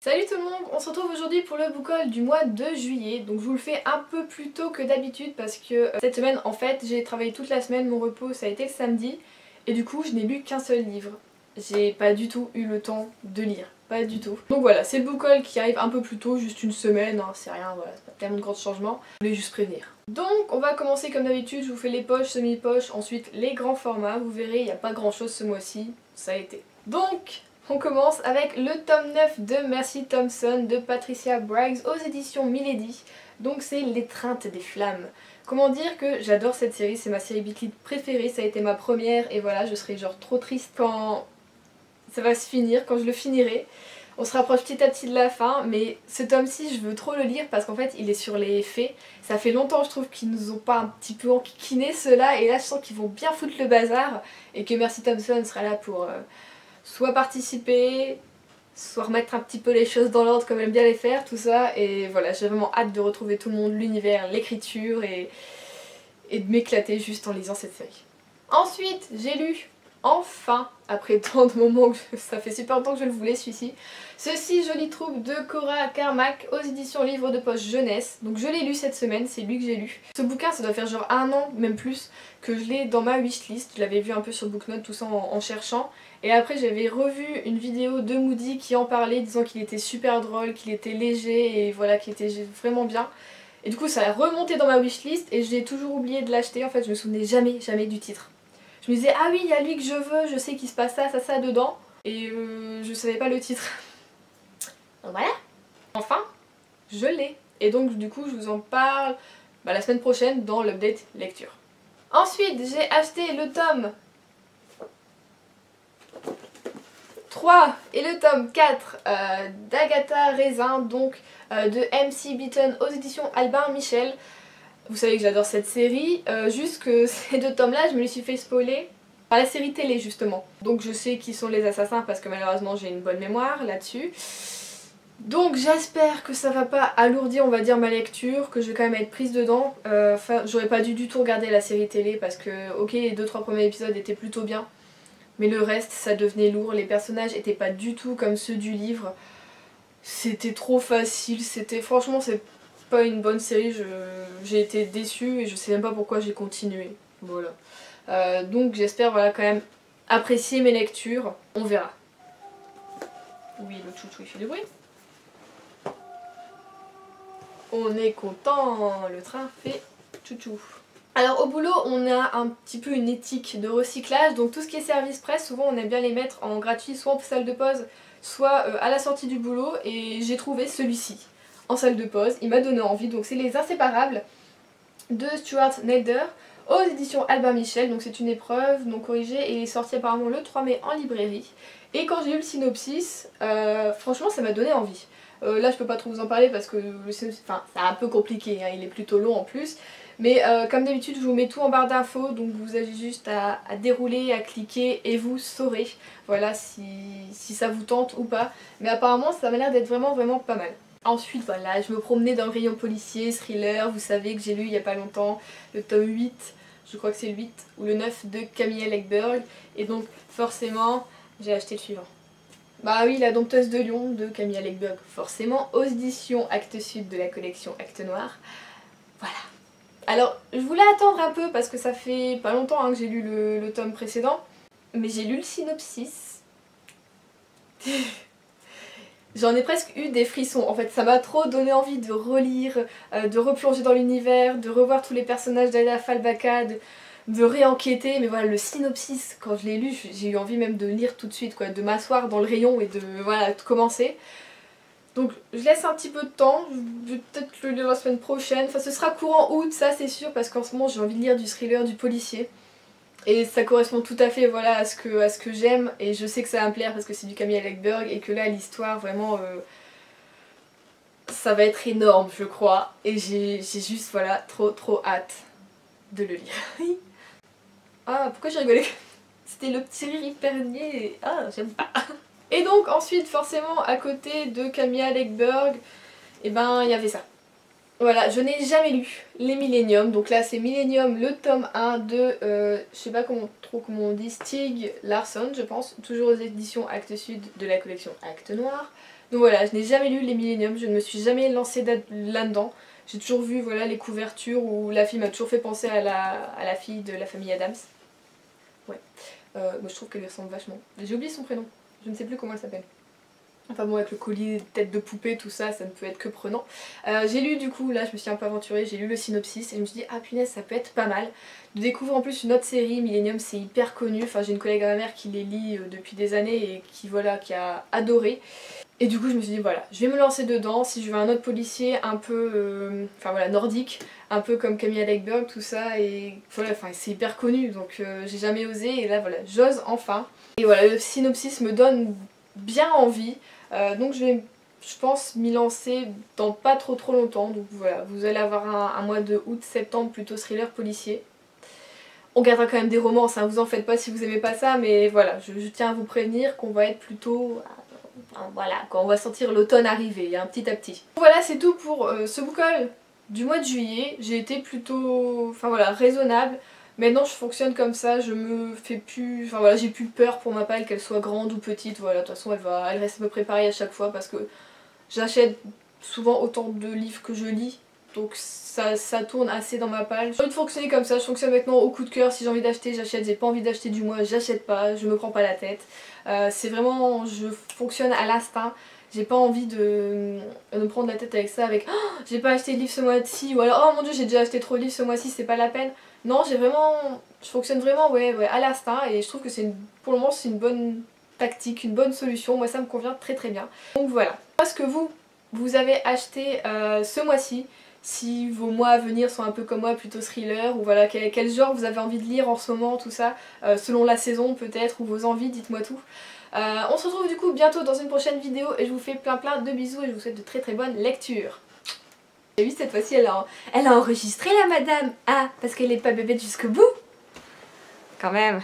Salut tout le monde, on se retrouve aujourd'hui pour le book haul du mois de juillet. Donc je vous le fais un peu plus tôt que d'habitude parce que cette semaine en fait j'ai travaillé toute la semaine, mon repos ça a été le samedi et du coup je n'ai lu qu'un seul livre. J'ai pas du tout eu le temps de lire, pas du tout. Donc voilà, c'est le book haul qui arrive un peu plus tôt, juste une semaine, hein, c'est rien, voilà, c'est pas tellement de grands changements. Je voulais juste prévenir. Donc on va commencer comme d'habitude, je vous fais les poches, semi-poches, ensuite les grands formats. Vous verrez, il n'y a pas grand chose ce mois-ci, ça a été. Donc on commence avec le tome 9 de Mercy Thompson de Patricia Briggs aux éditions Milady. Donc c'est L'étreinte des flammes. Comment dire que j'adore cette série, c'est ma série Beat préférée, ça a été ma première et voilà, je serai genre trop triste quand ça va se finir, quand je le finirai. On se rapproche petit à petit de la fin, mais ce tome-ci je veux trop le lire parce qu'en fait il est sur les faits. Ça fait longtemps je trouve qu'ils nous ont pas un petit peu enquiquinés ceux-là et là je sens qu'ils vont bien foutre le bazar et que Mercy Thompson sera là pour soit participer, soit remettre un petit peu les choses dans l'ordre comme elle aime bien les faire, tout ça. Et voilà, j'ai vraiment hâte de retrouver tout le monde, l'univers, l'écriture et de m'éclater juste en lisant cette série. Ensuite, j'ai lu, enfin, après tant de moments, ça fait super longtemps que je le voulais celui-ci, Ceci jolie troupe de Cora Carmack aux éditions Livres de Poche Jeunesse. Donc je l'ai lu cette semaine, c'est lui que j'ai lu. Ce bouquin, ça doit faire genre un an, même plus, que je l'ai dans ma wishlist. Je l'avais vu un peu sur Booknote, tout ça en cherchant. Et après j'avais revu une vidéo de Moody qui en parlait, disant qu'il était super drôle, qu'il était léger et voilà, qu'il était vraiment bien. Et du coup ça a remonté dans ma wishlist et j'ai toujours oublié de l'acheter. En fait je me souvenais jamais du titre. Je me disais ah oui il y a lui que je veux, je sais qu'il se passe ça dedans. Et je savais pas le titre. Donc voilà. Enfin, je l'ai. Et donc du coup je vous en parle la semaine prochaine dans l'update lecture. Ensuite j'ai acheté le tome 3 et le tome 4 d'Agatha Raisin, donc de MC Beaton aux éditions Albin Michel. Vous savez que j'adore cette série, juste que ces deux tomes là je me les suis fait spoiler par la série télé justement. Donc je sais qui sont les assassins parce que malheureusement j'ai une bonne mémoire là-dessus. Donc j'espère que ça va pas alourdir on va dire ma lecture, que je vais quand même être prise dedans. Enfin j'aurais pas dû du tout regarder la série télé parce que ok les 2-3 premiers épisodes étaient plutôt bien. Mais le reste ça devenait lourd, les personnages étaient pas du tout comme ceux du livre. C'était trop facile, franchement c'est pas une bonne série, j'ai été déçue et je sais même pas pourquoi j'ai continué. Voilà. Donc j'espère voilà quand même apprécier mes lectures, on verra. Oui le chouchou il fait du bruit. On est content, le train fait chouchou. Alors au boulot on a un petit peu une éthique de recyclage, donc tout ce qui est service presse souvent on aime bien les mettre en gratuit soit en salle de pause soit à la sortie du boulot et j'ai trouvé celui-ci en salle de pause, il m'a donné envie, donc c'est Les Inséparables de Stuart Nelder aux éditions Albin Michel, donc c'est une épreuve non corrigée et il est sorti apparemment le 3 mai en librairie et quand j'ai lu le synopsis, franchement ça m'a donné envie. Là je peux pas trop vous en parler parce que c'est un peu compliqué, hein, il est plutôt long en plus. Mais comme d'habitude je vous mets tout en barre d'infos, donc vous avez juste à dérouler, à cliquer et vous saurez voilà si ça vous tente ou pas. Mais apparemment ça m'a l'air d'être vraiment pas mal. Ensuite voilà, je me promenais dans le rayon policier, thriller, vous savez que j'ai lu il y a pas longtemps le tome 8, je crois que c'est le 8 ou le 9 de Camilla Legberg. Et donc forcément j'ai acheté le suivant. Bah oui, La Dompteuse de Lyon de Camilla Legberg, forcément, aux éditions Actes Sud de la collection Actes Noir. Voilà. Alors, je voulais attendre un peu parce que ça fait pas longtemps hein, que j'ai lu le tome précédent, mais j'ai lu le synopsis. J'en ai presque eu des frissons, en fait ça m'a trop donné envie de relire, de replonger dans l'univers, de revoir tous les personnages d'Ada Falbaka, de réenquêter, mais voilà le synopsis quand je l'ai lu j'ai eu envie même de lire tout de suite quoi, de m'asseoir dans le rayon et de voilà de commencer. Donc je laisse un petit peu de temps, je vais peut-être le lire la semaine prochaine, enfin ce sera courant août ça c'est sûr parce qu'en ce moment j'ai envie de lire du thriller, du policier. Et ça correspond tout à fait voilà, à ce que j'aime et je sais que ça va me plaire parce que c'est du Camilla Legberg et que là l'histoire vraiment ça va être énorme je crois et j'ai juste voilà trop hâte de le lire. Ah pourquoi j'ai rigolé? C'était le petit rire hyper niais et ah j'aime pas. Et donc ensuite forcément à côté de Camilla Legberg et ben il y avait ça. Voilà, je n'ai jamais lu les Millennium, donc là c'est Millennium le tome 1 de, je sais pas trop comment on dit, Stieg Larsson je pense, toujours aux éditions Actes Sud de la collection Actes Noir. Donc voilà, je n'ai jamais lu les Millennium, je ne me suis jamais lancée là-dedans. J'ai toujours vu voilà, les couvertures où la fille m'a toujours fait penser à la fille de la famille Addams. Ouais, moi je trouve qu'elle lui ressemble vachement. J'ai oublié son prénom, je ne sais plus comment elle s'appelle. Enfin bon, avec le collier, tête de poupée, tout ça, ça ne peut être que prenant. J'ai lu du coup, là je me suis un peu aventurée, j'ai lu le synopsis et je me suis dit ah punaise ça peut être pas mal. Je découvre en plus une autre série, Millennium, c'est hyper connu, enfin j'ai une collègue à ma mère qui les lit depuis des années et qui voilà, qui a adoré. Et du coup je me suis dit voilà, je vais me lancer dedans, si je veux un autre policier un peu, enfin voilà, nordique, un peu comme Camilla Läckberg, tout ça, et voilà, enfin c'est hyper connu, donc j'ai jamais osé, et là voilà, j'ose enfin. Et voilà, le synopsis me donne bien envie, donc je vais, je pense, m'y lancer dans pas trop longtemps, donc voilà, vous allez avoir un mois de août-septembre plutôt thriller policier. On gardera quand même des romances, hein, vous en faites pas si vous aimez pas ça, mais voilà, je tiens à vous prévenir qu'on va être plutôt... Voilà, quand on va sentir l'automne arriver, hein, petit à petit. Voilà, c'est tout pour ce book haul du mois de juillet. J'ai été plutôt, enfin voilà, raisonnable. Maintenant je fonctionne comme ça, je me fais plus, enfin voilà, j'ai plus peur pour ma palle qu'elle soit grande ou petite. Voilà, de toute façon elle reste à peu près pareille à chaque fois parce que j'achète souvent autant de livres que je lis. Donc ça tourne assez dans ma palle. J'ai envie de fonctionner comme ça, je fonctionne maintenant au coup de cœur. Si j'ai envie d'acheter, j'achète. J'ai pas envie d'acheter du mois, j'achète pas. Je me prends pas la tête. C'est vraiment, je fonctionne à l'instinct. J'ai pas envie de me prendre la tête avec ça, avec oh, j'ai pas acheté de livre ce mois-ci, ou alors oh mon dieu j'ai déjà acheté trop de livres ce mois-ci, c'est pas la peine. Non, je fonctionne vraiment ouais, à l'instinct et je trouve que pour le moment c'est une bonne tactique, une bonne solution. Moi ça me convient très bien. Donc voilà. Parce que vous avez acheté ce mois-ci, si vos mois à venir sont un peu comme moi, plutôt thriller, ou voilà, quel genre vous avez envie de lire en ce moment, tout ça, selon la saison peut-être, ou vos envies, dites-moi tout. On se retrouve du coup bientôt dans une prochaine vidéo et je vous fais plein de bisous et je vous souhaite de très bonnes lectures. Et oui, cette fois-ci elle a enregistré la madame. Ah, parce qu'elle n'est pas bébête jusqu'au bout. Quand même.